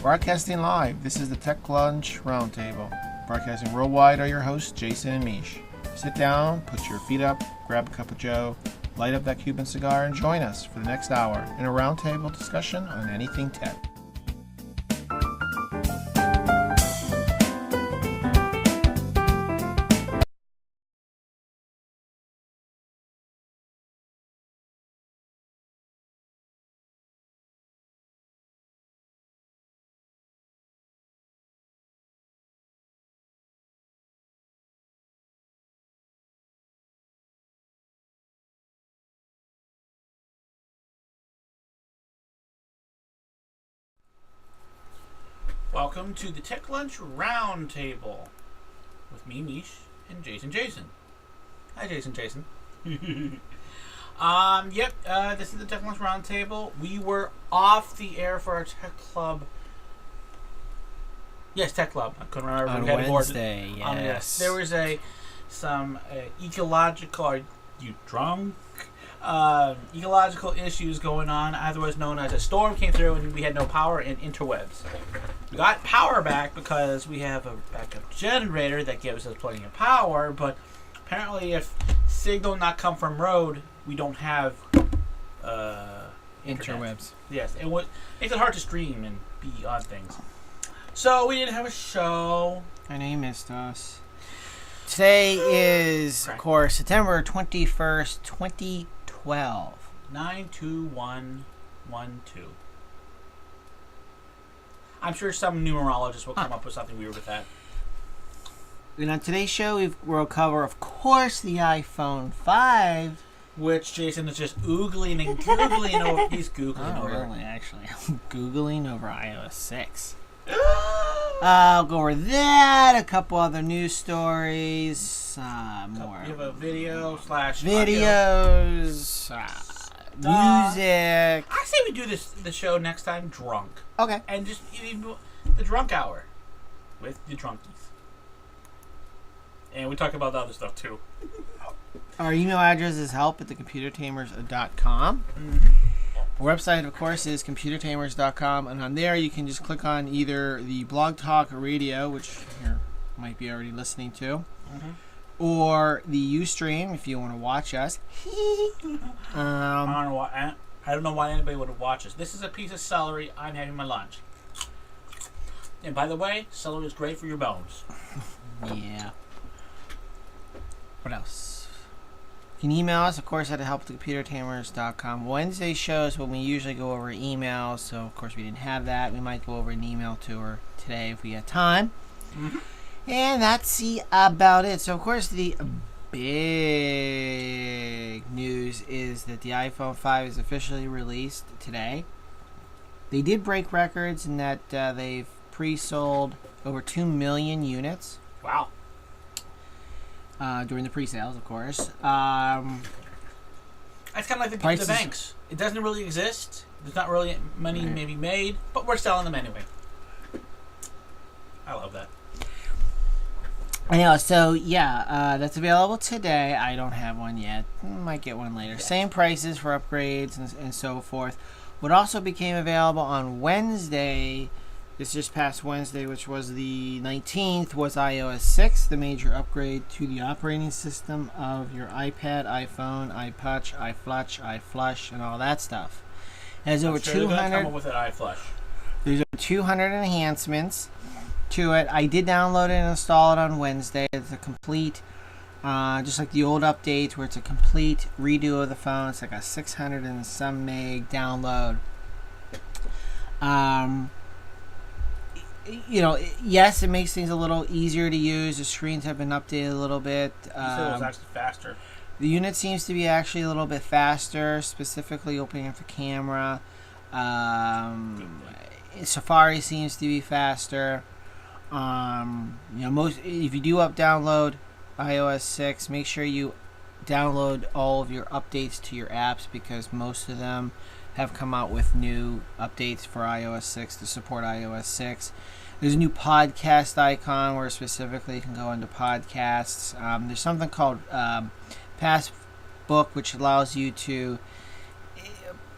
Broadcasting live, this is the Tech Lunch Roundtable. Broadcasting worldwide are your hosts, Jason and Mish. Sit down, put your feet up, grab a cup of joe, light up that Cuban cigar, and join us for the next hour in a roundtable discussion on anything tech. Welcome to the Tech Lunch Roundtable with me, Mish, and Jason. Hi, Jason. This is the Tech Lunch Roundtable. We were off the air for our Tech Club. Yes, Tech Club. I couldn't remember. On Wednesday, yes. There was some ecological. Are you drunk? Ecological issues going on, otherwise known as a storm came through and we had no power in interwebs. We got power back because we have a backup generator that gives us plenty of power, but apparently if signal not come from road, we don't have interwebs. Yes, it makes it hard to stream and be on things. So we didn't have a show. I know you missed us. Today is, of course, September 21st, 2012. 92112. I'm sure some numerologist will come up with something weird with that. And on today's show, we'll cover, of course, the iPhone 5. Which Jason is just oogling and googling over. He's googling over. Really, actually. I'm googling over iOS 6. I'll go over that, a couple other news stories, more. You have a video / videos, music. I say we do the show next time drunk. Okay. And just the drunk hour with the drunkies. And we talk about the other stuff too. Our email address is help@thecomputertamers.com. Mm-hmm. Our website, of course, is computertamers.com, and on there you can just click on either the Blog Talk Radio, which you might be already listening to, or the Ustream if you want to watch us. I don't know why anybody would watch us. This is a piece of celery. I'm having my lunch. And by the way, celery is great for your bones. Yeah. What else? You can email us, of course, at help@thecomputertamers.com. Wednesday shows when we usually go over emails, so of course we didn't have that. We might go over an email to her today if we have time. Mm-hmm. And that's about it. So, of course, the big news is that the iPhone 5 is officially released today. They did break records in that they've pre-sold over 2 million units. Wow. During the pre-sales, of course. That's kind of like the banks. It doesn't really exist. There's not really money maybe made, but we're selling them anyway. I love that. I know. So, that's available today. I don't have one yet. Might get one later. Yes. Same prices for upgrades and so forth. What also became available on Wednesday, this just past Wednesday, which was the 19th, was iOS 6, the major upgrade to the operating system of your iPad, iPhone, iPutch, iFlush, iFlush, and all that stuff. It has over 200. Come up with an iFlush. There's over 200 enhancements to it. I did download it and install it on Wednesday. It's a complete, just like the old updates, where it's a complete redo of the phone. It's like a 600 and some meg download. Yes, it makes things a little easier to use. The screens have been updated a little bit. You said it was actually faster. The unit seems to be actually a little bit faster, specifically opening up the camera. Safari seems to be faster. If you do download iOS 6, make sure you download all of your updates to your apps, because most of them have come out with new updates for iOS 6 to support iOS 6. There's a new podcast icon where specifically you can go into podcasts. There's something called Passbook, which allows you to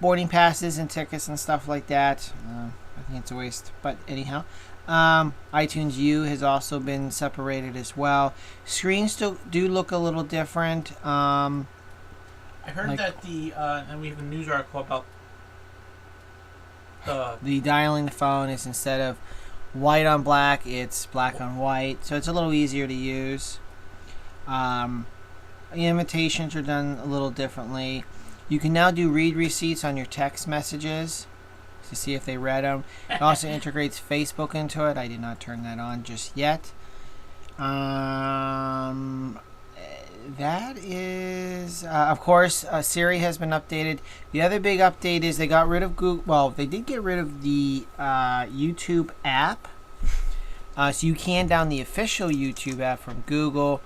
boarding passes and tickets and stuff like that. I think it's a waste. But anyhow, iTunes U has also been separated as well. Screens still do look a little different. I heard that and we have a news article about the dialing the phone is instead of white on black, it's black on white, so it's a little easier to use. Invitations are done a little differently. You can now do read receipts on your text messages to see if they read them. It also integrates Facebook into it. I did not turn that on just yet. That is, of course, Siri has been updated. The other big update is they got rid of Google. Well, they did get rid of the YouTube app. So you can download the official YouTube app from Google.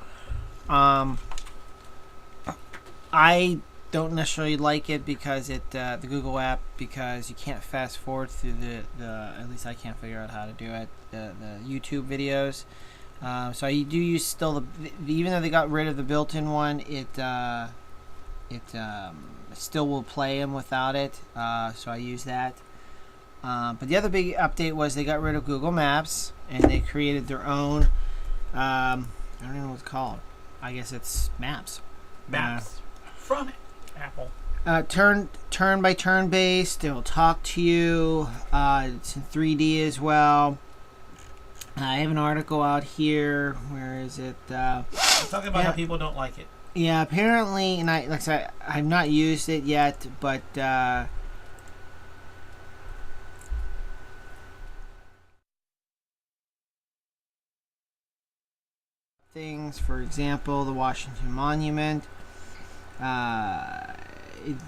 I don't necessarily like it because the Google app, because you can't fast forward through the at least I can't figure out how to do it, the YouTube videos. So I do use still even though they got rid of the built-in one, it still will play them without it. So I use that. But the other big update was they got rid of Google Maps and they created their own. I don't even know what it's called. I guess it's Maps. Maps from Apple. Turn by turn based. It will talk to you. It's in 3D as well. I have an article out here. Where is it? I'm talking about how people don't like it. Yeah, apparently, and like I said, I've not used it yet, but things. For example, the Washington Monument.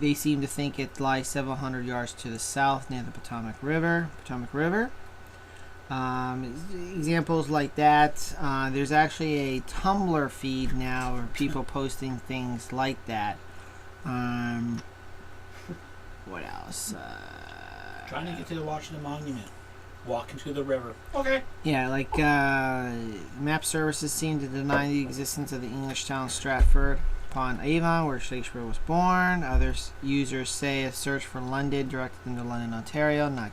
They seem to think it lies several hundred yards to the south near the Potomac River. Examples like that. There's actually a Tumblr feed now where people posting things like that. What else? Trying to get to the Washington Monument. Walking to the river. Okay. Yeah, like map services seem to deny the existence of the English town Stratford upon Avon, where Shakespeare was born. Other users say a search for London directed them to London, Ontario, not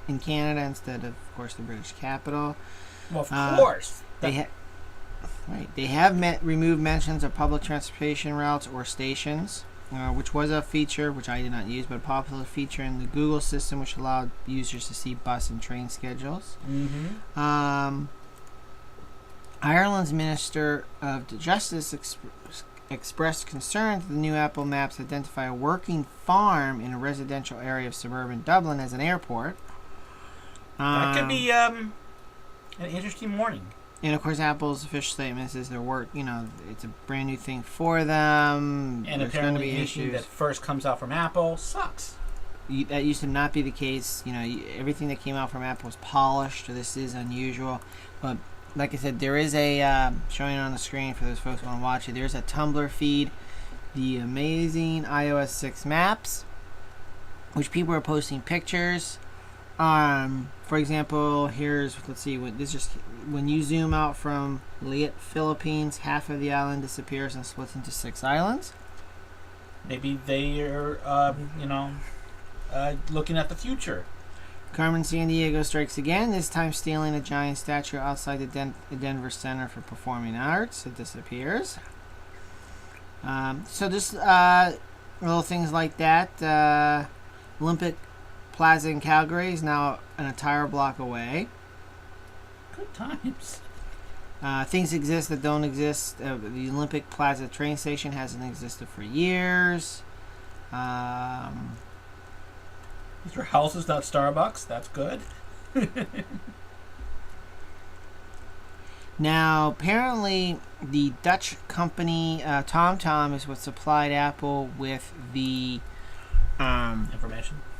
in Canada, instead of course, the British capital. Well, of course. They have removed mentions of public transportation routes or stations, which was a feature which I did not use, but a popular feature in the Google system, which allowed users to see bus and train schedules. Mm-hmm. Ireland's Minister of Justice expressed concern that the new Apple Maps identify a working farm in a residential area of suburban Dublin as an airport. That could be an interesting morning. And of course, Apple's official statement is their work. It's a brand new thing for them. And there's apparently, going to be anything issues that first comes out from Apple sucks. That used to not be the case. Everything that came out from Apple was polished. This is unusual, but like I said, there is a showing it on the screen for those folks who want to watch it. There's a Tumblr feed, the amazing iOS 6 maps, which people are posting pictures. For example, let's see, when you zoom out from Leyte, Philippines, half of the island disappears and splits into 6 islands. Maybe they are, looking at the future. Carmen Sandiego strikes again, this time stealing a giant statue outside the Denver Center for Performing Arts. It disappears. So just little things like that. Olympic Plaza in Calgary is now an entire block away. Good times. Things exist that don't exist. The Olympic Plaza train station hasn't existed for years. Is your house is not Starbucks? That's good. Now, apparently, the Dutch company TomTom is what supplied Apple with the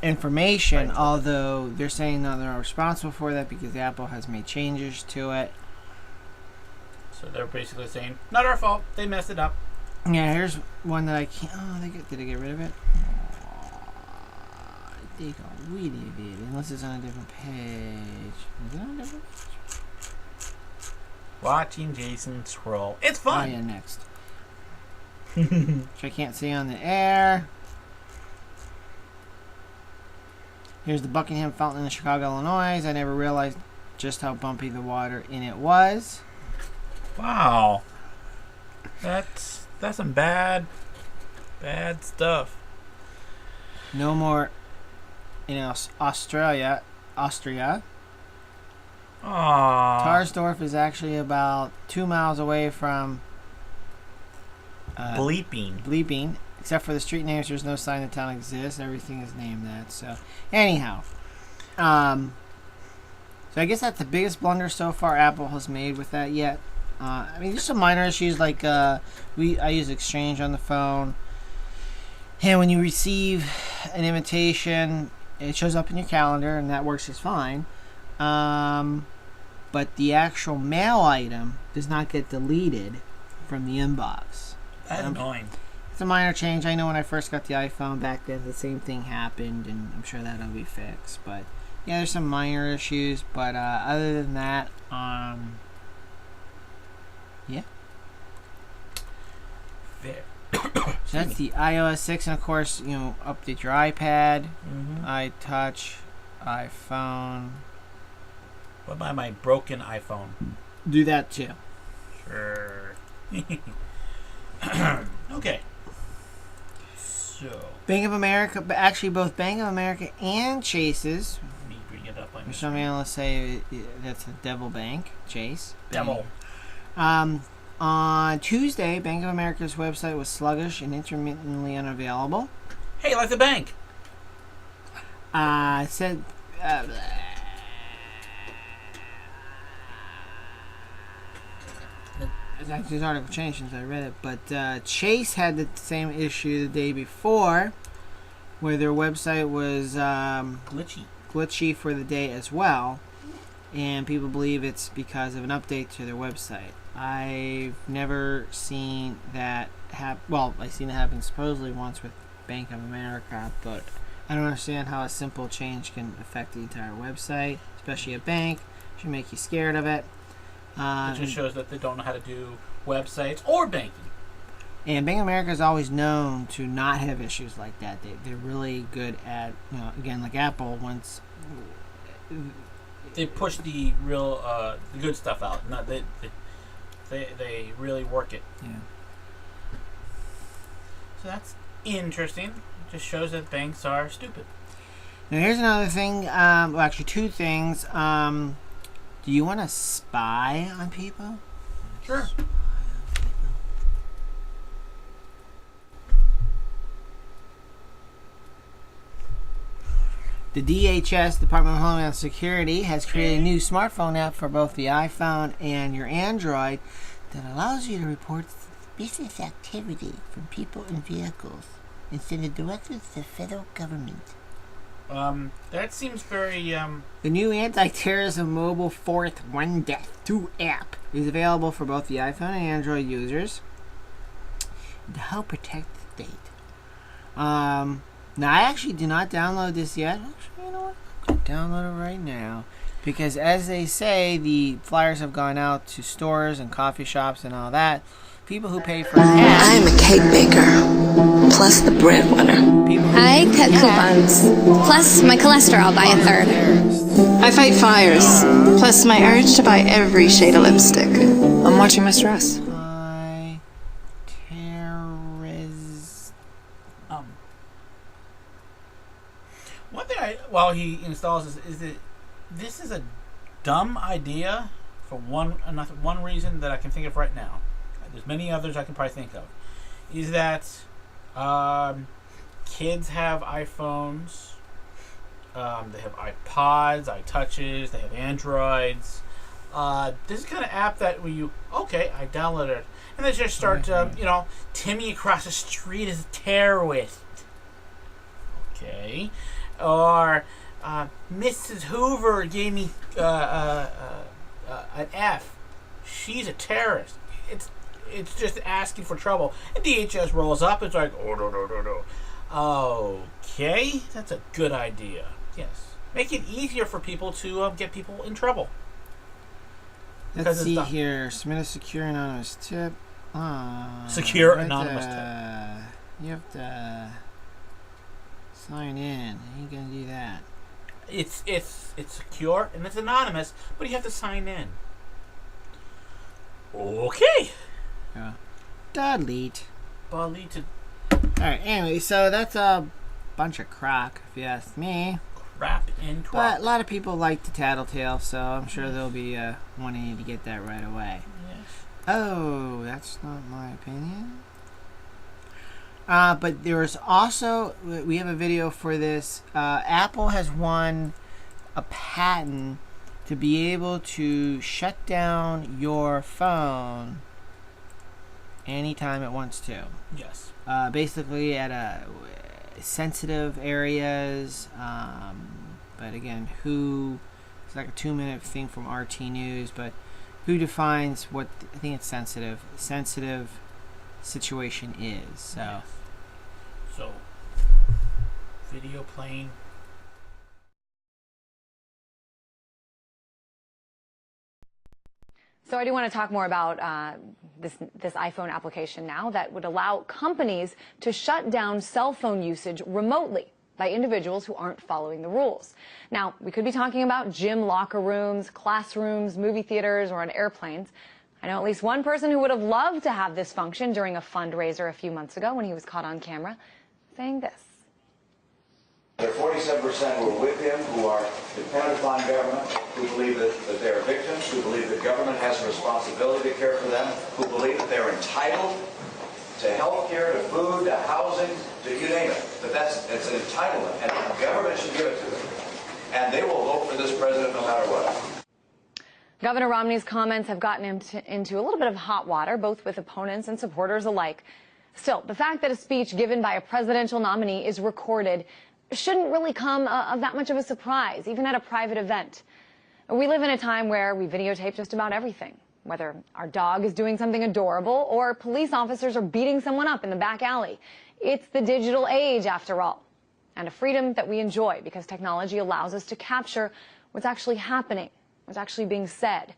information, Right. although they're saying that they're not responsible for that because Apple has made changes to it. So they're basically saying, not our fault. They messed it up. Yeah, here's one that I can't. Did they get rid of it? They got rid of it, unless it's on a different page. Is it on a different page? Watching Jason scroll. It's Oh fun. yeah, next. Which I can't see on the air. Here's the Buckingham Fountain in Chicago, Illinois. I never realized just how bumpy the water in it was. Wow. That's some bad stuff. No more in Austria. Aww. Tarsdorf is actually about 2 miles away from Bleeping. Except for the street names, there's no sign the town exists. Everything is named that. So, anyhow, so I guess that's the biggest blunder so far Apple has made with that yet. I mean, just some minor issues like I use Exchange on the phone, and when you receive an invitation, it shows up in your calendar, and that works just fine. But the actual mail item does not get deleted from the inbox. That's annoying. It's a minor change. I know when I first got the iPhone back then, the same thing happened, and I'm sure that'll be fixed. But yeah, there's some minor issues. But other than that, yeah. There. So that's the iOS 6, and of course, update your iPad, Mm-hmm. iTouch, iPhone. What about my broken iPhone? Do that too. Sure. Okay. So. Bank of America, but actually both Bank of America and Chase's. Let me bring it up on Which some analysts say that's a devil bank, Chase. Devil. On Tuesday, Bank of America's website was sluggish and intermittently unavailable. Hey, like the bank. It said. This article changed since I read it, but Chase had the same issue the day before, where their website was glitchy for the day as well, and people believe it's because of an update to their website. I've never seen that happen. Well, I've seen it happen supposedly once with Bank of America, but I don't understand how a simple change can affect the entire website, especially a bank. It should make you scared of it. It just shows that they don't know how to do websites or banking. And Bank of America is always known to not have issues like that. They're really good at, again, like Apple, once they push the real, the good stuff out. Not they really work it. Yeah. So that's interesting. It just shows that banks are stupid. Now here's another thing. Well, actually, two things. Do you want to spy on people? Sure. The DHS, Department of Homeland Security, has created a new smartphone app for both the iPhone and your Android that allows you to report suspicious activity from people in vehicles and send it directly to the federal government. That seems very, The new anti-terrorism mobile Fourth One Death 2 app is available for both the iPhone and Android users to help protect the state. Now, I actually did not download this yet. Actually, you know what? I'm going to download it right now. Because as they say, the flyers have gone out to stores and coffee shops and all that. People who pay for gas. I'm a cake baker, plus the breadwinner. I cut coupons, plus my cholesterol by a third. I fight fires, plus my urge to buy every shade of lipstick. I'm watching my stress. One thing while he installs this is that this is a dumb idea for one reason that I can think of right now. There's many others I can probably think of. Is that kids have iPhones, they have iPods, iTouches, they have Androids. This is kind of app that I downloaded it, and they just start, Timmy across the street is a terrorist. Okay. Or Mrs. Hoover gave me an F. She's a terrorist. It's just asking for trouble. And DHS rolls up. It's like, oh, no. Okay, that's a good idea. Yes. Make it easier for people to get people in trouble. Let's see here. Submit a secure anonymous tip. Secure anonymous tip. You have to sign in. How are you going to do that? It's secure and it's anonymous, but you have to sign in. Okay. Yeah. Delete. Deleted. Alright, anyway, so that's a bunch of crock, if you ask me. Crap in But crap. a lot of people like the tattletale, so I'm sure they'll be wanting to get that right away. Yes. Oh, that's not my opinion. But there's also, we have a video for this. Apple has won a patent to be able to shut down your phone anytime it wants to. Yes. Basically at sensitive areas. But again, it's like a 2-minute thing from RT News, but who defines what, I think it's sensitive situation is. So, So, video playing. So I do want to talk more about this iPhone application now that would allow companies to shut down cell phone usage remotely by individuals who aren't following the rules. Now, we could be talking about gym locker rooms, classrooms, movie theaters, or on airplanes. I know at least one person who would have loved to have this function during a fundraiser a few months ago when he was caught on camera saying this. There are 47% who are with him, who are dependent upon government, who believe that they are victims, who believe that government has a responsibility to care for them, who believe that they're entitled to health care, to food, to housing, to you name it. But it's an entitlement, and the government should give it to them. And they will vote for this president no matter what. Governor Romney's comments have gotten him into a little bit of hot water, both with opponents and supporters alike. Still, the fact that a speech given by a presidential nominee is recorded shouldn't really come of that much of a surprise, even at a private event. We live in a time where we videotape just about everything, whether our dog is doing something adorable or police officers are beating someone up in the back alley. It's the digital age, after all, and a freedom that we enjoy because technology allows us to capture what's actually happening, what's actually being said.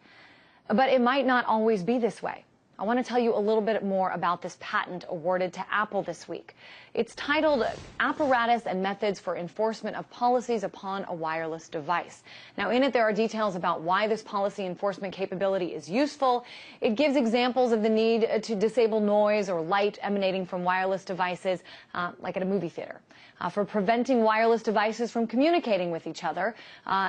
But it might not always be this way. I want to tell you a little bit more about this patent awarded to Apple this week. It's titled Apparatus and Methods for Enforcement of Policies Upon a Wireless Device. Now, in it, there are details about why this policy enforcement capability is useful. It gives examples of the need to disable noise or light emanating from wireless devices, like at a movie theater, for preventing wireless devices from communicating with each other,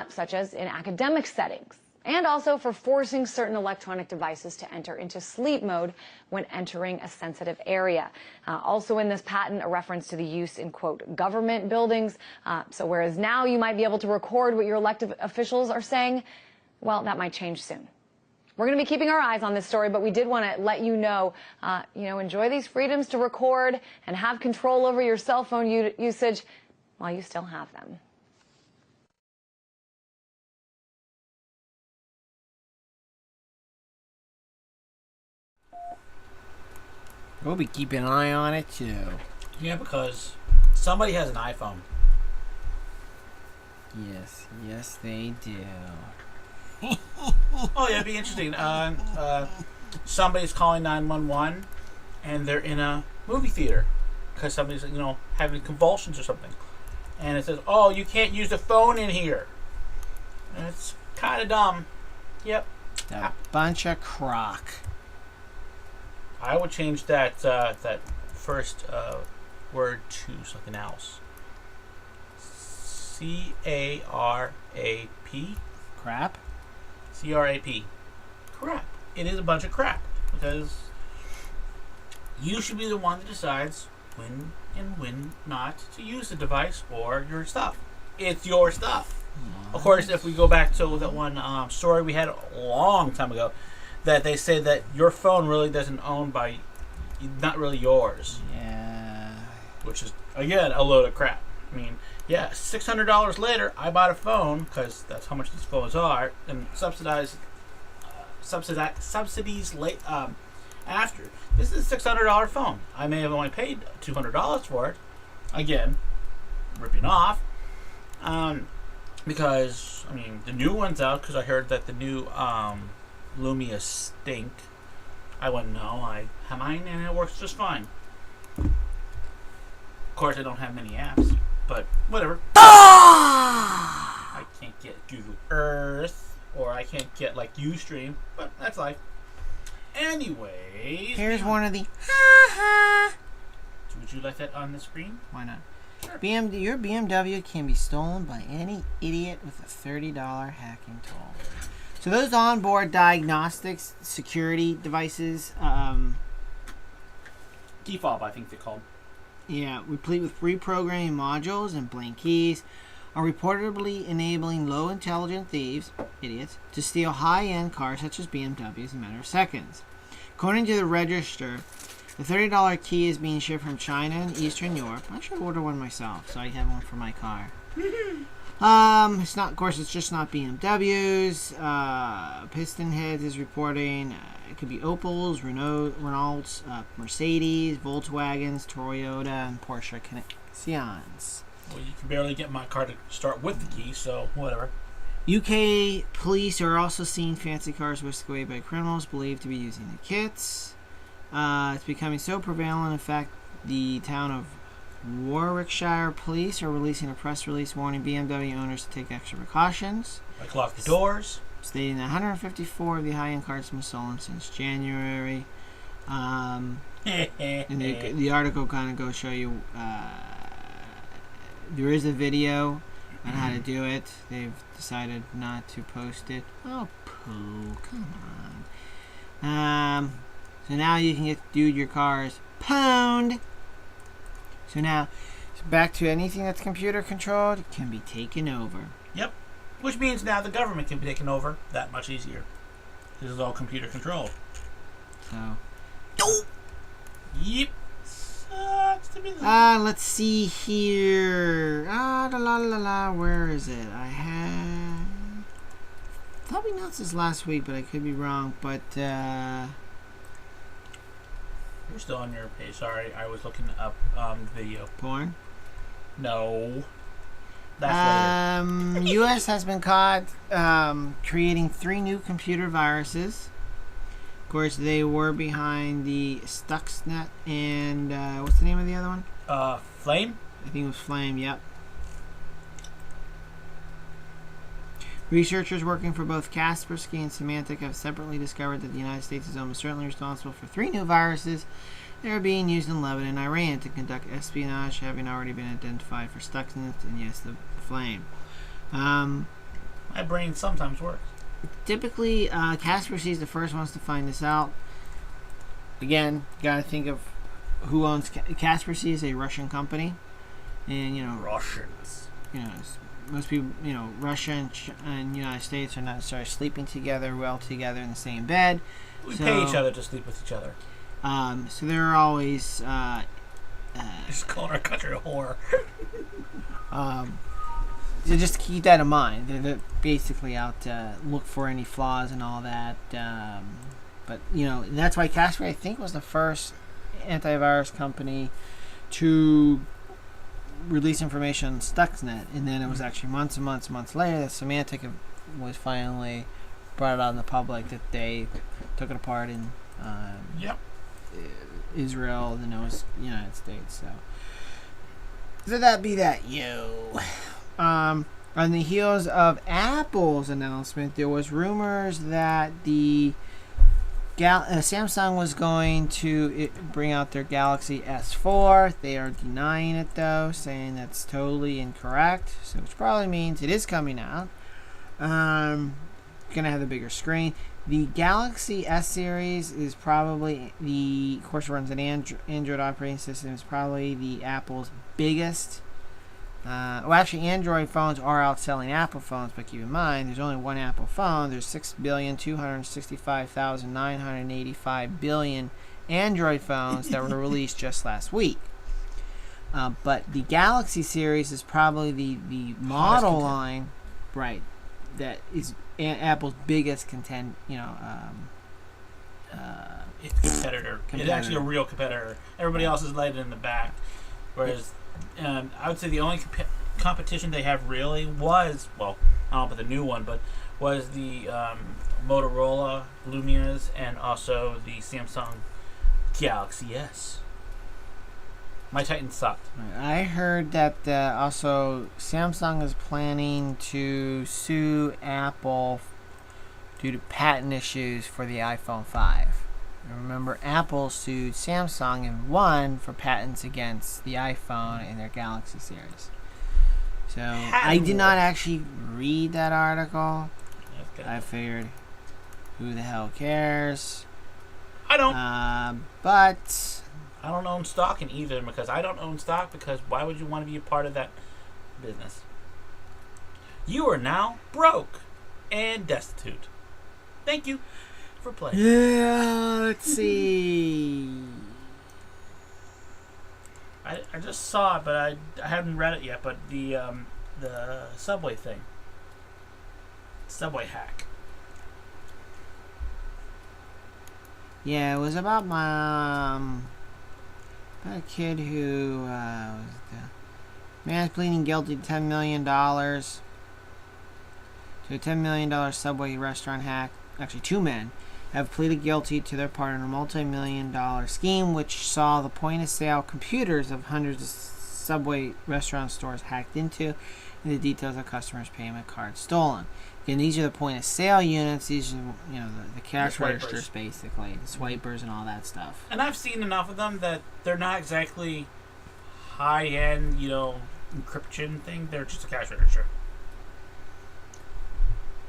such as in academic settings, and also for forcing certain electronic devices to enter into sleep mode when entering a sensitive area. Also in this patent, a reference to the use in, quote, government buildings. So whereas now you might be able to record what your elected officials are saying, well, that might change soon. We're going to be keeping our eyes on this story, but we did want to let you know, enjoy these freedoms to record and have control over your cell phone usage while you still have them. We'll be keeping an eye on it too. Yeah, because somebody has an iPhone. Yes, they do. Oh, yeah, it'd be interesting. Somebody's calling 911, and they're in a movie theater because somebody's, having convulsions or something, and it says, "Oh, you can't use the phone in here." And it's kind of dumb. Yep. A bunch of crock. I would change that first word to something else. C-A-R-A-P. Crap? C-R-A-P. Crap. It is a bunch of crap. Because you should be the one that decides when and when not to use the device or your stuff. It's your stuff. Of course, if we go back to that one story we had a long time ago, that they say that your phone really doesn't own by, not really yours. Yeah. Which is, again, a load of crap. I mean, yeah, $600 later, I bought a phone, because that's how much these phones are, and subsidies late after. This is a $600 phone. I may have only paid $200 for it. Again, ripping off. Because, the new one's out, because I heard that the new Lumia stink. I wouldn't know. I have mine and it works just fine. Of course, I don't have many apps, but whatever. I can't get Google Earth, or I can't get like Ustream, but that's life. Anyways, Here's one of the. would you like that on the screen? Why not? Sure. Your BMW can be stolen by any idiot with a $30 hacking tool. So those onboard diagnostics security devices, Default, I think they're called. replete with reprogramming modules and blank keys, are reportedly enabling low-intelligent thieves, idiots, to steal high-end cars such as BMWs in a matter of seconds. According to the Register, the $30 key is being shipped from China and Eastern Europe. I should order one myself, so I have one for my car. It's not, of course, it's just not BMWs. Piston Heads is reporting it could be Opels, Renaults, Mercedes, Volkswagens, Toyota, and Porsche Cayennes. Well, you can barely get my car to start with the key, so whatever. UK police are also seeing fancy cars whisked away by criminals believed to be using the kits. It's becoming so prevalent, in fact, the town of Warwickshire police are releasing a press release warning BMW owners to take extra precautions. Like lock the doors. Stating that 154 of the high-end cars have been stolen since January. And the article kind of goes show you there is a video on how to do it. They've decided not to post it. Oh, poo, come on. So now you can do your cars pwned. So now, back to anything that's computer controlled can be taken over. Yep. Which means now the government can be taken over that much easier. This is all computer controlled. So. Yep. Sucks to be the Let's see here. Where is it? I had. Thought we announced this last week, but I could be wrong. But You're still on your page. Sorry, I was looking up video. porn. No. That's later. U.S. has been caught creating 3 new computer viruses. Of course, they were behind the Stuxnet and what's the name of the other one? Flame? I think it was Flame. Yep. Researchers working for both Kaspersky and Symantec have separately discovered that the United States is almost certainly responsible for 3 new viruses that are being used in Lebanon and Iran to conduct espionage, having already been identified for Stuxnet and, yes, the Flame. My brain sometimes works. Typically, Kaspersky is the first ones to find this out. Again, gotta think of who owns Kaspersky. Is a Russian company, and Russians. Most people, Russia and United States are not necessarily sleeping together well together in the same bed. We pay each other to sleep with each other. So they're always Just calling our country a whore. So just keep that in mind. They're basically out to look for any flaws and all that. But that's why Kaspersky, I think, was the first antivirus company to release information on Stuxnet, and then it was actually months and months later that Symantec was finally brought it out in the public that they took it apart in Israel, then it was United States. So that be that. On the heels of Apple's announcement, there was rumors that the Samsung was going to bring out their Galaxy S4. They are denying it, though, saying that's totally incorrect. So, which probably means it is coming out. Gonna have a bigger screen. The Galaxy S series is probably of course, it runs an Android operating system. It's probably the Apple's biggest. Actually, Android phones are outselling Apple phones, but keep in mind, there's only one Apple phone. There's 6,265,985 billion Android phones that were released just last week. But the Galaxy series is probably the model line, right, that is Apple's biggest competitor. It's actually a real competitor. Everybody else is laid in the back, whereas I would say the only competition they have really was, well, I don't know about the new one, but was the Motorola Lumias and also the Samsung Galaxy S. My Titan sucked. I heard that also Samsung is planning to sue Apple due to patent issues for the iPhone 5. And remember, Apple sued Samsung and won for patents against the iPhone and their Galaxy series. So I did not actually read that article. I figured, who the hell cares? I don't. But I don't own stock in either because I don't own stock because why would you want to be a part of that business? You are now broke and destitute. Thank you for playing. yeah, let's see. I just saw it, but I haven't read it yet. But the Subway thing, Subway hack. Yeah, it was about about a kid who was man's pleading guilty to $10 million to a $10 million Subway restaurant hack. Actually, two men have pleaded guilty to their part in a multi-million-dollar scheme which saw the point-of-sale computers of hundreds of Subway restaurant stores hacked into and the details of customers' payment cards stolen. Again, these are the point-of-sale units. These are, the cash registers, basically, the swipers and all that stuff. And I've seen enough of them that they're not exactly high-end, encryption thing. They're just a cash register.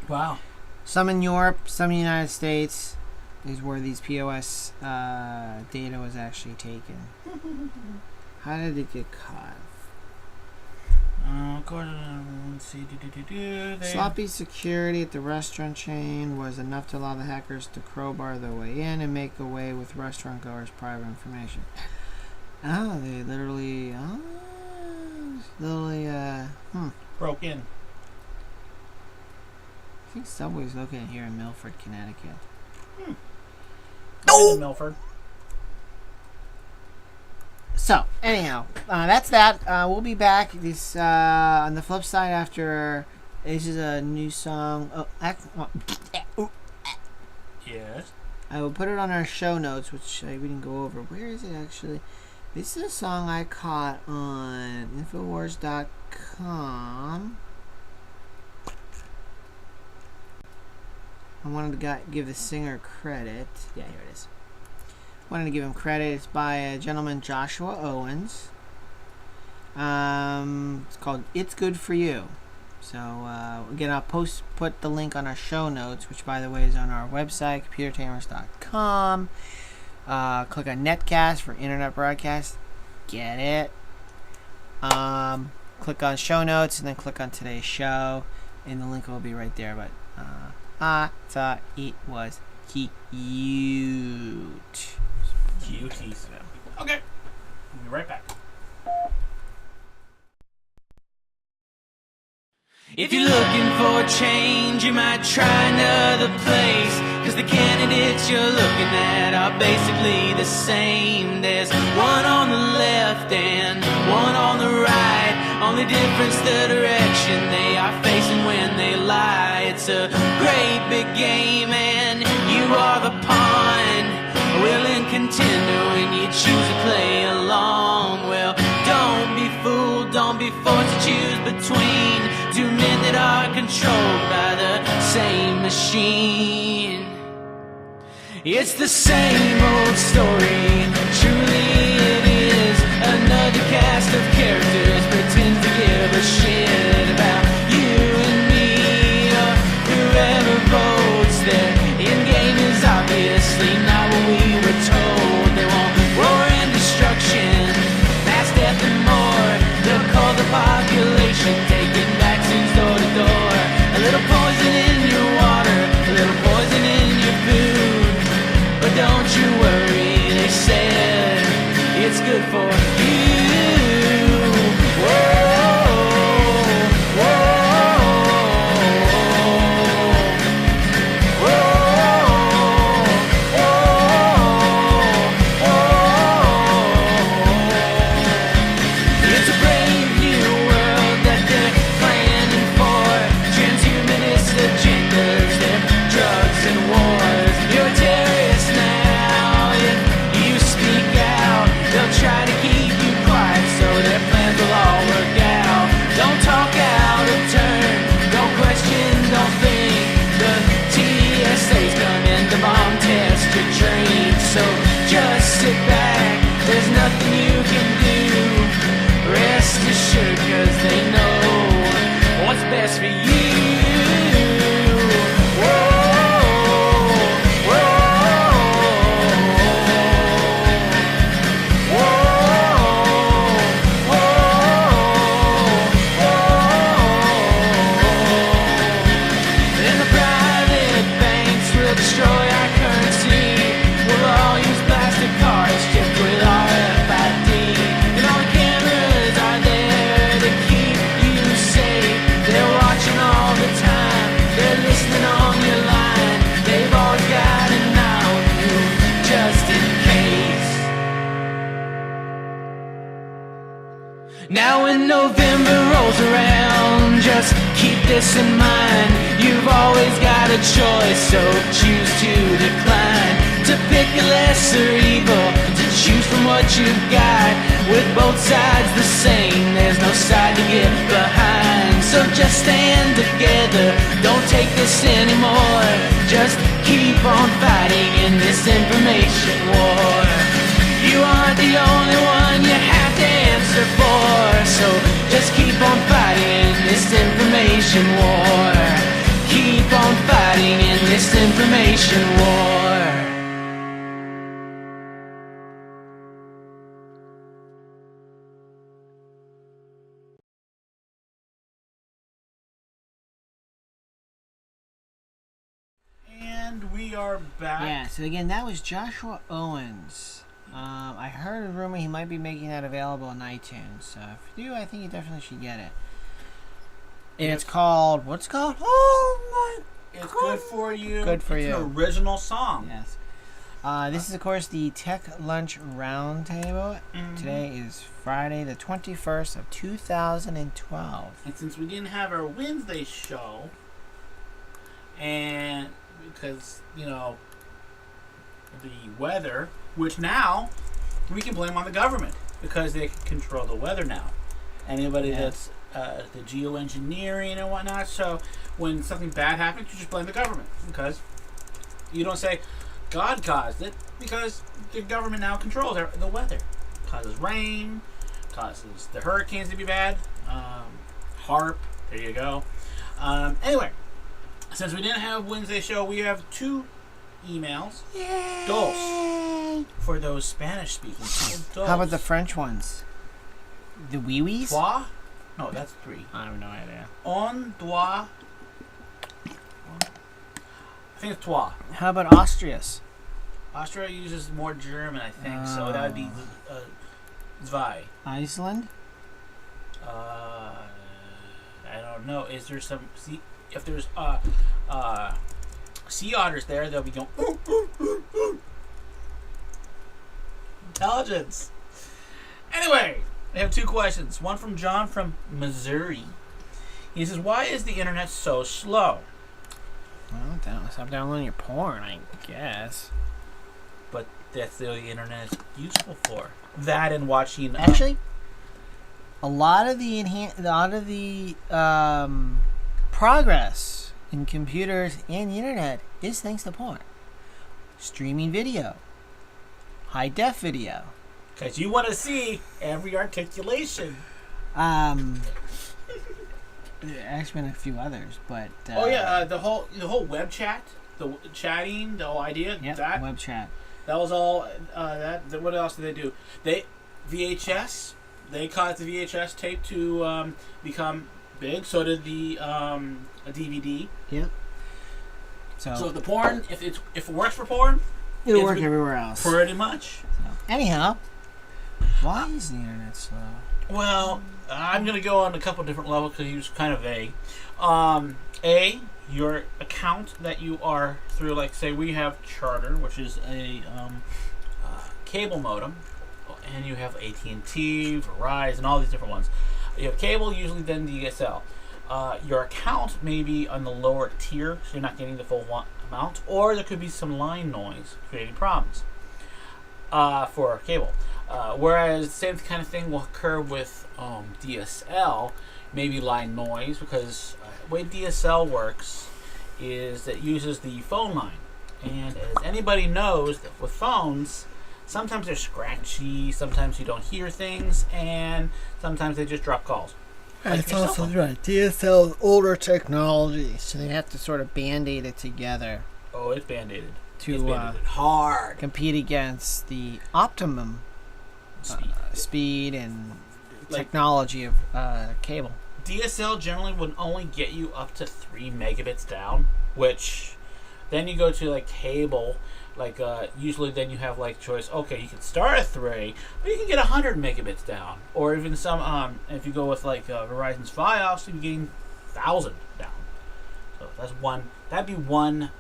Wow. Some in Europe, some in the United States is where these POS data was actually taken. How did it get caught? Let's see. Sloppy security at the restaurant chain was enough to allow the hackers to crowbar their way in and make away with restaurant goers' private information. Oh, they literally broke in. I think Subway's located here in Milford, Connecticut. Oh! Milford. So, anyhow, that's that. We'll be back this on the flip side after. This is a new song. Yes. I will put it on our show notes, which we didn't go over. Where is it actually? This is a song I caught on Infowars.com. I wanted to give the singer credit. Yeah, here it is. Wanted to give him credit. It's by a gentleman, Joshua Owens. It's called "It's Good for You." So again, I'll put the link on our show notes, which by the way is on our website, computertamers.com. Click on Netcast for internet broadcast. Get it. Click on show notes and then click on today's show, and the link will be right there. But I thought it was cute. Cuties. Okay. We'll be right back. If you're looking for a change, you might try another place. Cause the candidates you're looking at are basically the same. There's one on the left and one on the right. Only difference the direction they are facing when they lie. It's a great big game and you are the pawn, willing contender when you choose to play along. Well, don't be fooled, don't be forced to choose between two men that are controlled by the same machine. It's the same old story, truly it is. Another cast of characters pretend to give a shit about you and me or whoever votes. Their end game is obviously not what we were told. They want war and destruction, mass death and more. They'll call the population, taking vaccines door to door. A little poison in your water, a little poison in your food. But don't you worry, they said it's good for you. It's a brave new world that they're planning for. Transhumanist agendas, their drugs and wars. You're a terrorist now if you speak out. They'll try to keep Now when November rolls around, just keep this in mind. You've always got a choice, so choose to decline. To pick a lesser evil, to choose from what you've got. With both sides the same, there's no side to get behind. So just stand together, don't take this anymore. Just keep on fighting in this information war. You aren't the only one you have to answer for. So just keep on fighting in this information war. Keep on fighting in this information war. And we are back. Yeah, so again, that was Joshua Owens. I heard a rumor he might be making that available on iTunes. So if you do, I think you definitely should get it. And it's called, what's it called? Oh my It's Good For You. Good For It's You. an original song. Yes. This is, of course, the Tech Lunch Roundtable. Mhm. Today is Friday, the 21st of 2012. And since we didn't have our Wednesday show, and because, you know, the weather, which now we can blame on the government because they can control the weather now. Anybody that's the geoengineering and whatnot. So when something bad happens, you just blame the government because you don't say God caused it, because the government now controls the weather. Causes rain, causes the hurricanes to be bad. HARP, there you go. Anyway, since we didn't have Wednesday show, we have 2 emails. Yay! Dos. For those Spanish-speaking people. Dos. How about the French ones? The wee-wees? Trois? No, that's 3. I have no idea. On doit. I think it's trois. How about Austrias? Austria uses more German, I think, so that would be zwei. Iceland? I don't know. Is there some... See, if there's sea otters there, they'll be going... Ooh, ooh, ooh, ooh. Intelligence. Anyway, I have 2 questions. One from John from Missouri. He says, why is the internet so slow? Well, stop downloading your porn, I guess. But that's the internet is useful for. That and watching... Actually, a lot of the progress in computers and the internet is thanks to porn. Streaming video. High def video. Because you want to see every articulation. There's actually been a few others, but... the whole web chat, the chatting, the whole idea, Yep, that web chat. That was all. What else did they do? VHS. They caused the VHS tape to become big. So did the a DVD. Yep. So the porn, if it works for porn, it'll work everywhere else. Pretty much. So, anyhow, why is the internet slow? Well, I'm gonna go on a couple different levels because he was kind of vague. Your account that you are through, like say we have Charter, which is a cable modem, and you have AT&T, Verizon, all these different ones. You have cable, usually then DSL. Your account may be on the lower tier, so you're not getting the full amount, or there could be some line noise creating problems for cable. Whereas the same kind of thing will occur with DSL, maybe line noise, because the way DSL works is it uses the phone line. And as anybody knows, that with phones, sometimes they're scratchy, sometimes you don't hear things, and sometimes they just drop calls. That's also right. DSL is older technology, so they have to sort of band-aid it together. Oh, it's band-aided. To hard. Compete against the optimum speed and technology of cable. DSL generally would only get you up to 3 megabits down, which then you go to like cable, like usually then you have like choice. Okay, you can start at 3, but you can get 100 megabits down, or even some. If you go with like Verizon's Fios, you're getting 1,000 down. So that's one. That'd be one.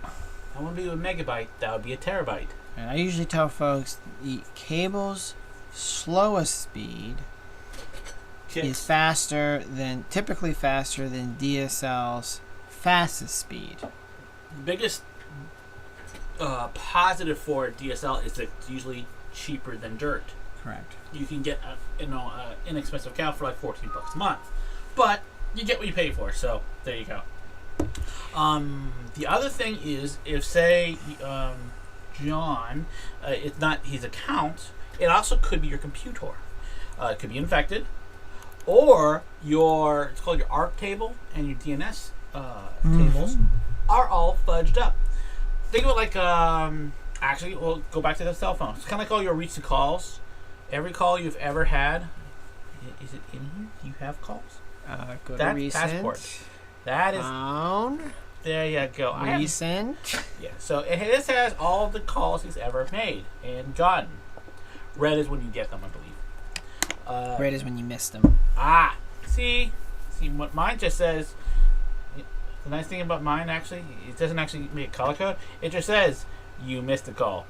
That wouldn't be a megabyte. That would be a terabyte. And I usually tell folks the cable's slowest speed is typically faster than DSL's fastest speed. The biggest positive for DSL is that it's usually cheaper than dirt. Correct. You can get an inexpensive account for like $14 a month, but you get what you pay for. So there you go. The other thing is, if say John, it's not his account, it also could be your computer. It could be infected, or it's called your ARP table and your DNS tables are all fudged up. Think of it like actually, we'll go back to the cell phone. It's kind of like all your recent calls. Every call you've ever had, is it in here? Do you have calls? Go to That's recent. passport. That is. Found. There you go. Recent. Yeah. So this has all the calls he's ever made and gotten. Red is when you get them, I believe. Red is when you missed them. See what mine just says. The nice thing about mine, actually, it doesn't actually make color code. It just says you missed a call.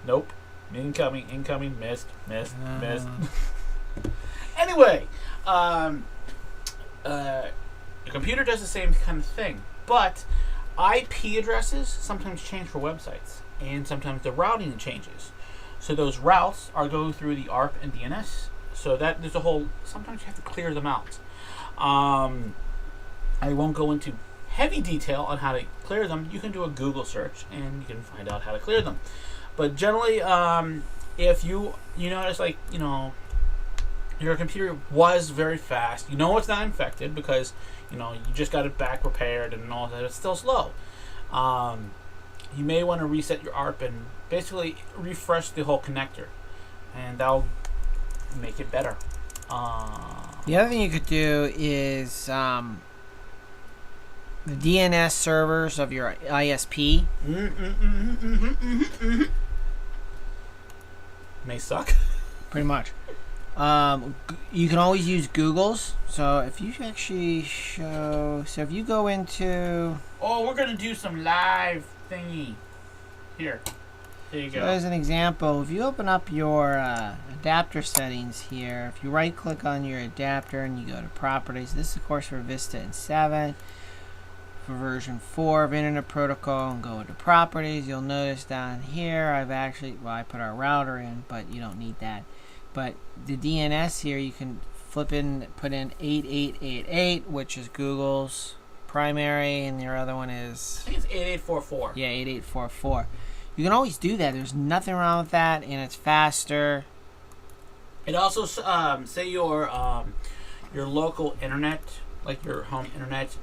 Nope. Incoming, missed. Anyway, your computer does the same kind of thing, but IP addresses sometimes change for websites, and sometimes the routing changes. So those routes are going through the ARP and DNS. So that there's sometimes you have to clear them out. I won't go into heavy detail on how to clear them. You can do a Google search and you can find out how to clear them. But generally, if you notice, like, your computer was very fast, it's not infected because, you just got it back repaired and all that, it's still slow. You may want to reset your ARP and basically refresh the whole connector, and that'll make it better. The other thing you could do is the DNS servers of your ISP. May suck. Pretty much. You can always use Google's. So if you actually if you go into... Oh, we're going to do some live thingy. Here. There you go. So as an example, if you open up your adapter settings here, if you right click on your adapter and you go to properties, this is of course for Vista and 7. For version 4 of Internet Protocol, and go to properties, you'll notice down here I put our router in, but you don't need that. But the DNS here, you can put in 8888, which is Google's primary, and your other one is... I think it's 8844. Yeah, 8844. You can always do that. There's nothing wrong with that, and it's faster. It also, say your local internet, like your home internet,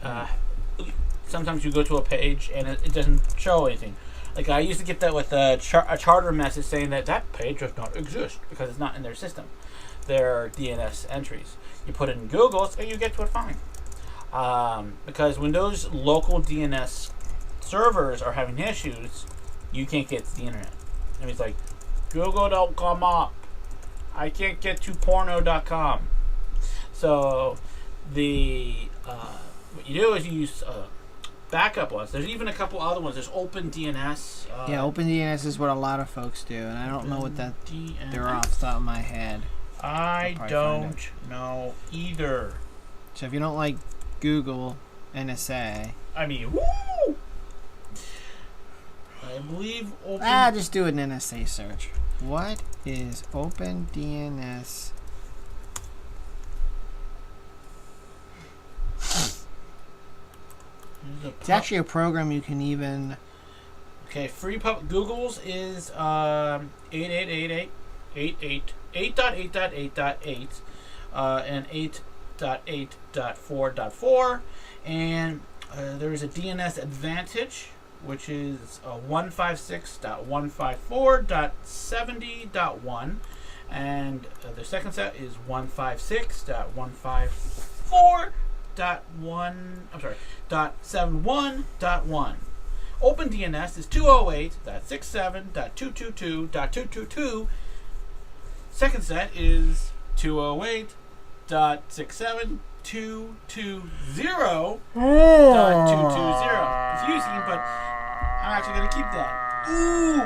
sometimes you go to a page and it doesn't show anything. Like I used to get that with a charter message saying that page does not exist because it's not in their system. Their DNS entries. You put it in Google and you get to it fine. Because when those local DNS servers are having issues, you can't get to the internet. I mean, it's like, Google don't come up. I can't get to porno.com. So what you do is you use backup ones. There's even a couple other ones. There's OpenDNS. Yeah, OpenDNS is what a lot of folks do, and I don't know what that they're off the top of my head. I don't know either. So if you don't like Google NSA, I mean, woo! I believe just do an NSA search. What is OpenDNS? It's actually a program you can even... Okay, Google's is 8888, 8.8.8.8, and 8.8.4.4, and there is a DNS Advantage, which is 156.154.70.1, and the second set is 156.154.71.1. OpenDNS is 208.67.222.222. Second set is 208.67.220.220. Confusing, but I'm actually going to keep that. Ooh,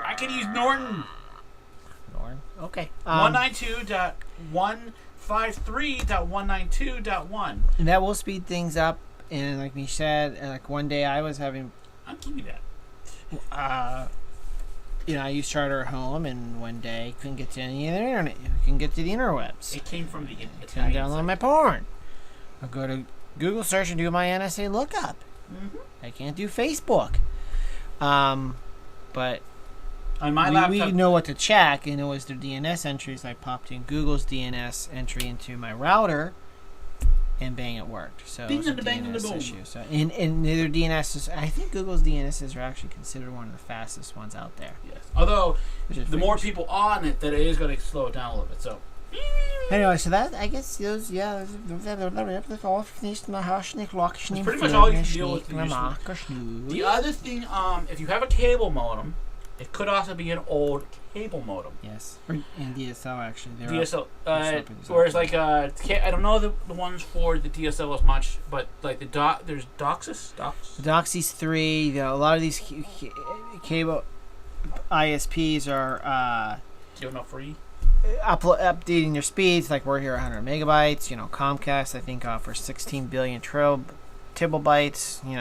I can use Norton. Okay. 192.1 153.192.1. And that will speed things up. And like we said, like one day I was having, I'll give you that. I used Charter at home, and one day couldn't get to any of the internet. Couldn't get to the interwebs. It came from the Couldn't Italian download side. my porn. I'll go to Google search and do my NSA lookup. I can't do Facebook. But On my we laptop, know what to check, and it was their DNS entries. I popped in Google's DNS entry into my router, and bang, it worked. So Bing it was a and the bang and the DNS boom. issue. So and their DNS I think Google's DNSs are actually considered one of the fastest ones out there. yes. Although Which is the more pretty- people on it, that it is going to slow it down a little bit. So Anyway, so that I guess those that's all finished my house. That's pretty much all you can deal with The the other thing, if you have a cable modem, it could also be an old cable modem. Yes, and DSL actually. They're DSL. up in Whereas something. I don't know the ones for the DSL as much, but like there's DOCSIS. Doxys 3. A lot of these cable ISPs are Giving up free. updating their speeds. Like we're here 100 megabytes. Comcast I think offers 16 billion terabytes. You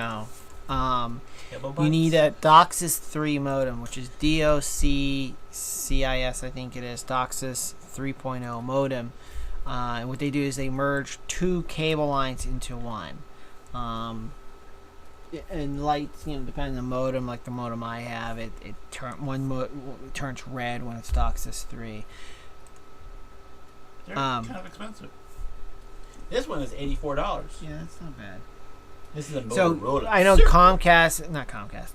need a DOCSIS 3 modem, which is DOCSIS, I think it is, DOCSIS 3.0 modem. And what they do is they merge two cable lines into one. And lights, depending on the modem, like the modem I have, it turns red when it's DOCSIS 3. They're kind of expensive. This one is $84. Yeah, that's not bad. This is a So Motorola. I know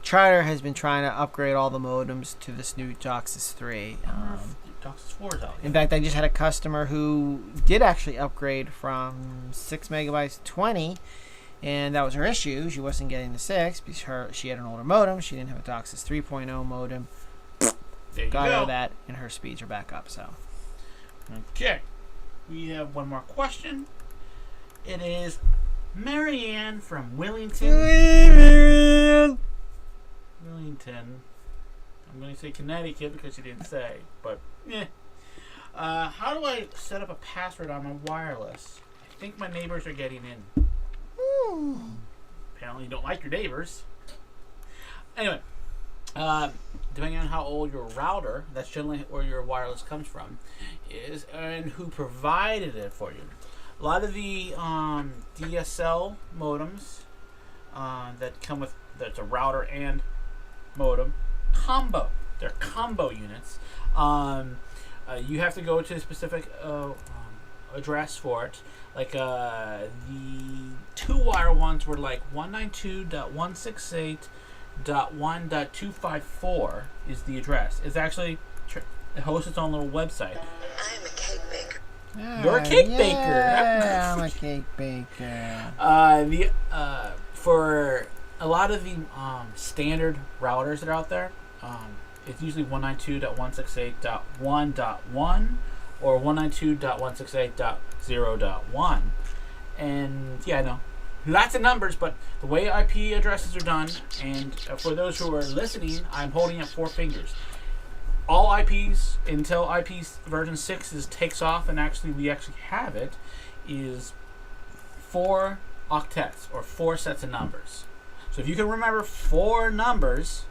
Charter has been trying to upgrade all the modems to this new DOCSIS 3. DOCSIS 4 is out. In fact, I just had a customer who did actually upgrade from 6 megabytes to 20, and that was her issue. She wasn't getting the 6 because she had an older modem. She didn't have a DOCSIS 3.0 modem. There you Got go. her that, and her speeds are back up. So Okay. We have one more question. It is Marianne from Wellington. Wellington. I'm going to say Connecticut because she didn't say, but how do I set up a password on my wireless? I think my neighbors are getting in. Apparently you don't like your neighbors. Anyway, depending on how old your router, that's generally where your wireless comes from, is, and who provided it for you. A lot of the DSL modems that come with, that's a router and modem combo. They're combo units. You have to go to a specific address for it. Like the 2-wire ones were like 192.168.1.254 is the address. It's actually it hosts its own little website. I'm a cake baker. You're a cake baker. Yeah, I'm a cake baker. For a lot of the standard routers that are out there, it's usually 192.168.1.1 or 192.168.0.1. And yeah, I know, lots of numbers, but the way IP addresses are done, and for those who are listening, I'm holding up 4 fingers. All IPs until IP version 6 takes off, and we actually have it, is 4 octets or 4 sets of numbers. So if you can remember 4 numbers,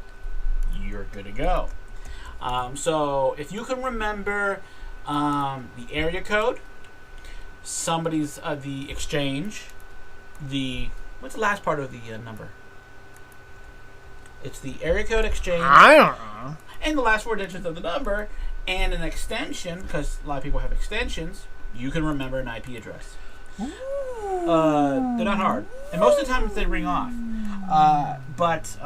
you're good to go. So if you can remember the area code, somebody's the exchange, what's the last part of the number? It's the area code, exchange. I don't know. And the last 4 digits of the number, and an extension, because a lot of people have extensions, you can remember an IP address. They're not hard. And most of the time they ring off. But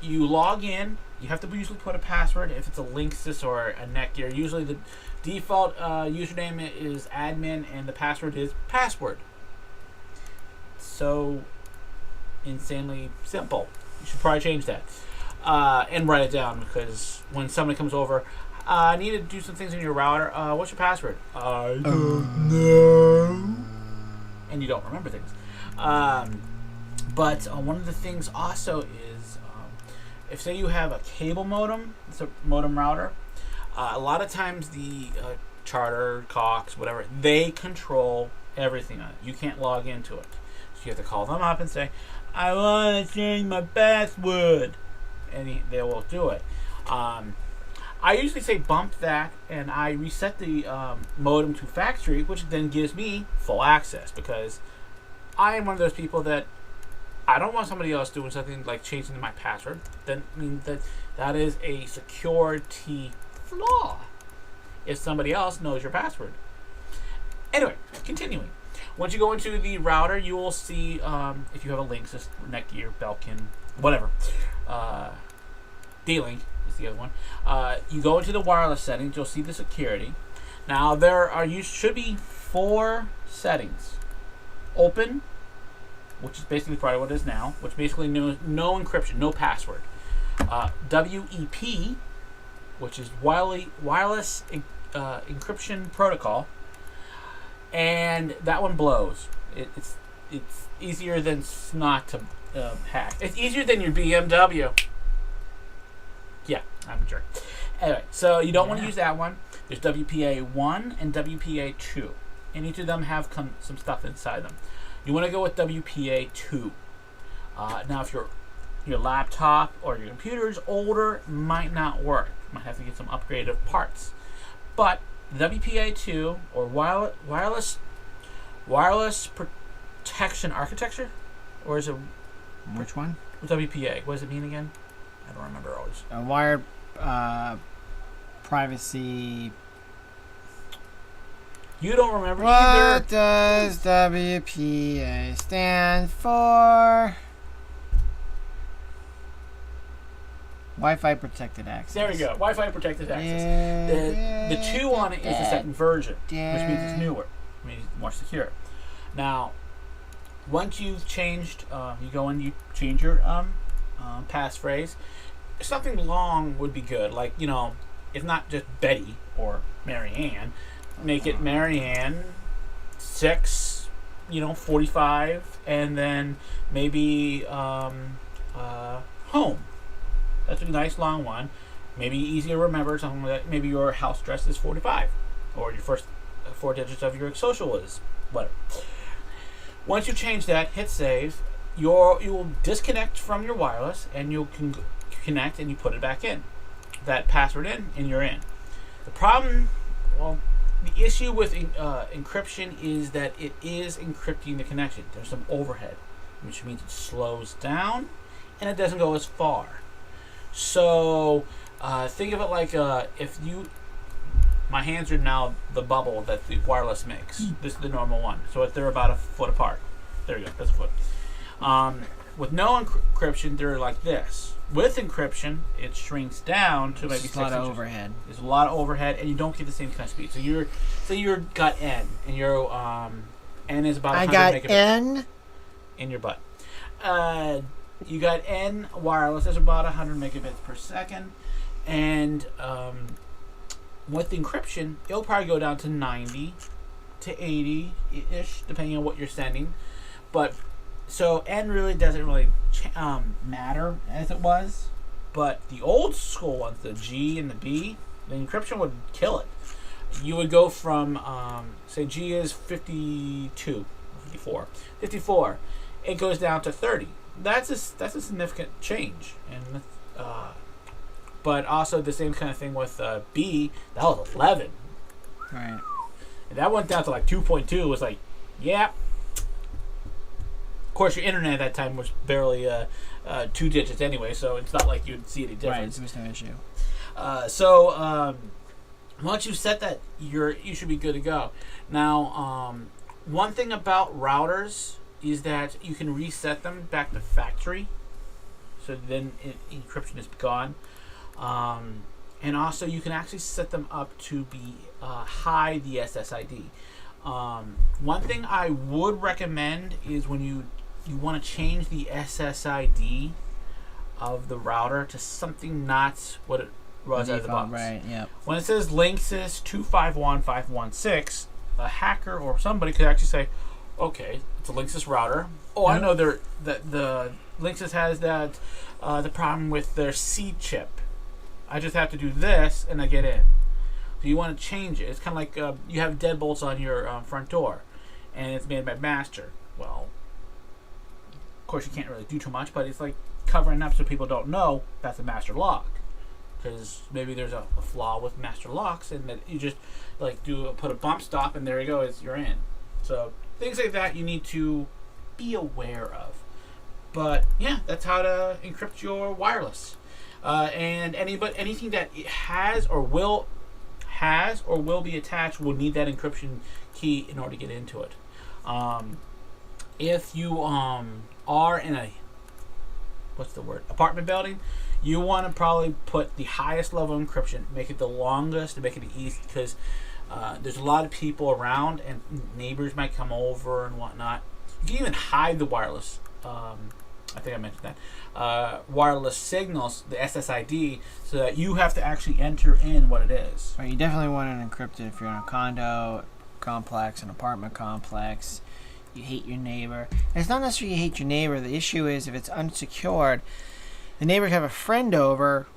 you log in, you have to usually put a password if it's a Linksys or a Netgear. Usually the default username is admin and the password is password. So insanely simple. You should probably change that. And write it down, because when somebody comes over, I need to do some things in your router. What's your password? I don't know. And you don't remember things. But one of the things also is, if say you have a cable modem, it's a modem router, a lot of times the Charter, Cox, whatever. They control everything on it. You can't log into it. So you have to call them up and say, I want to change my password. And they will do it. I usually say bump that, and I reset the modem to factory, which then gives me full access, because I am one of those people that I don't want somebody else doing something like changing my password. That means that is a security flaw if somebody else knows your password. Anyway, continuing. Once you go into the router, you will see if you have a Linksys, Netgear, Belkin, whatever. D-Link is the other one. You go into the wireless settings, you'll see the security. Now you should be 4 settings. Open, which is basically probably what it is now, which basically no encryption, no password. WEP, which is wireless encryption protocol, and that one blows. It's easier than snot to hack. It's easier than your BMW. Yeah, I'm a jerk. Anyway, so you don't want to use that one. There's WPA1 and WPA2, and each of them have some stuff inside them. You want to go with WPA2. Now, if your laptop or your computer is older, it might not work. You might have to get some upgraded parts. But WPA2, or wireless protection architecture, or is it Which one? WPA? What does it mean again? I don't remember always. Wired privacy. You don't remember either. What does WPA stand for? Wi-Fi protected access. There we go. Wi-Fi protected access. The 2 on it is the second version, which means it's newer, which means it's more secure. Now, once you've changed, you go and you change your passphrase. Something long would be good, like, if not just Betty or Mary Ann, make it Mary Ann 6, 45, and then maybe home. That's a nice long one. Maybe easy to remember, something like that. Maybe your house address is 45, or your first 4 digits of your social is whatever. Once you change that, hit save. You will disconnect from your wireless, and you can connect, and you put it back in. That password in, and you're in. The problem, the issue with encryption is that it is encrypting the connection. There's some overhead, which means it slows down, and it doesn't go as far. So think of it like my hands are now the bubble that the wireless makes. This is the normal one. So they're about a foot apart. There you go. That's a foot. With no encryption, they're like this. With encryption, it shrinks down to maybe 6 inches. There's a lot of overhead. There's a lot of overhead, and you don't get the same kind of speed. So you're got N, and your N is about 100 megabits. I got N in your butt. You got N wireless. That's about 100 megabits per second, and with encryption, it'll probably go down to 90 to 80-ish, depending on what you're sending. But so N really doesn't matter as it was. But the old school ones, the G and the B, the encryption would kill it. You would go from say G is 52, 54. It goes down to 30. That's a significant change, and but also the same kind of thing with B. That was 11. Right. And that went down to like 2.2. It was like, yeah. Of course, your internet at that time was barely 2 digits anyway, so it's not like you'd see any difference. Right, there's no issue. So once you set that, you should be good to go. Now, one thing about routers is that you can reset them back to factory, so then encryption is gone. And also you can actually set them up to be hide the SSID. One thing I would recommend is when you want to change the SSID of the router to something not what it was out of the box. Right, yeah. When it says Linksys 251516, a hacker or somebody could actually say, okay, it's a Linksys router. Oh, I know the Linksys has that the problem with their C chip. I just have to do this and I get in. So you want to change it. It's kind of like you have deadbolts on your front door, and it's made by Master. Well, of course you can't really do too much, but it's like covering up so people don't know that's a Master lock. Because maybe there's a flaw with Master locks, and that you just like put a bump stop, and there you go, you're in. So things like that you need to be aware of. But yeah, that's how to encrypt your wireless. And anything that has or will be attached will need that encryption key in order to get into it. If you are in a apartment building, you want to probably put the highest level of encryption, make it the longest, and make it the easiest, because there's a lot of people around and neighbors might come over and whatnot. You can even hide the wireless. I think I mentioned that. Wireless signals, the SSID, so that you have to actually enter in what it is. Right, you definitely want it encrypted if you're in a condo complex, an apartment complex. You hate your neighbor. And it's not necessarily you hate your neighbor. The issue is if it's unsecured, the neighbor can have a friend over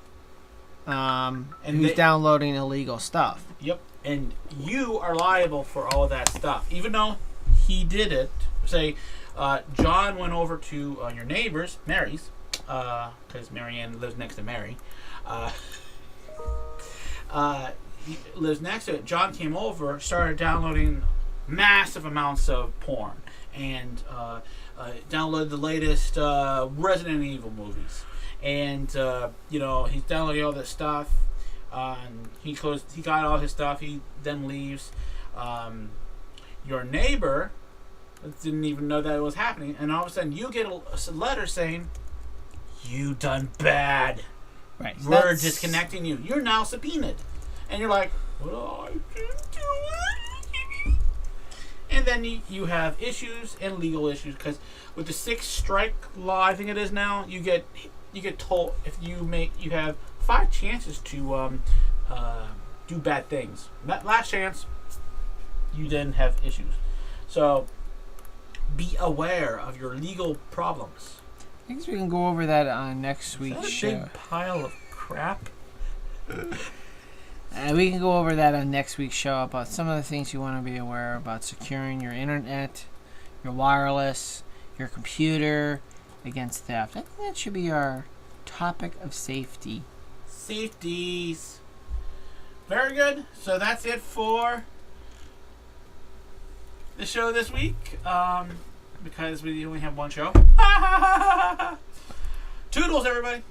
who's downloading illegal stuff. Yep. And you are liable for all that stuff. Even though he did it, say, John went over to your neighbor's, Mary's, because Marianne lives next to Mary. He lives next to it. John came over, started downloading massive amounts of porn, and downloaded the latest Resident Evil movies. And he's downloading all this stuff. He got all his stuff. He then leaves. Your neighbor didn't even know that it was happening, and all of a sudden you get a letter saying, "You done bad. Right. We're disconnecting you. You're now subpoenaed." And you're like, "Well, I didn't do it." And then you have issues and legal issues, because with the 6 strike law, I think it is now, you get told if you have 5 chances to do bad things. That last chance, you then have issues. So be aware of your legal problems. I guess we can go over that on next week's show. Is that a big pile of crap? We can go over that on next week's show about some of the things you want to be aware about securing your internet, your wireless, your computer against theft. I think that should be our topic of safety. Safeties. Very good. So that's it for the show this week. Because we only have one show. Toodles, everybody.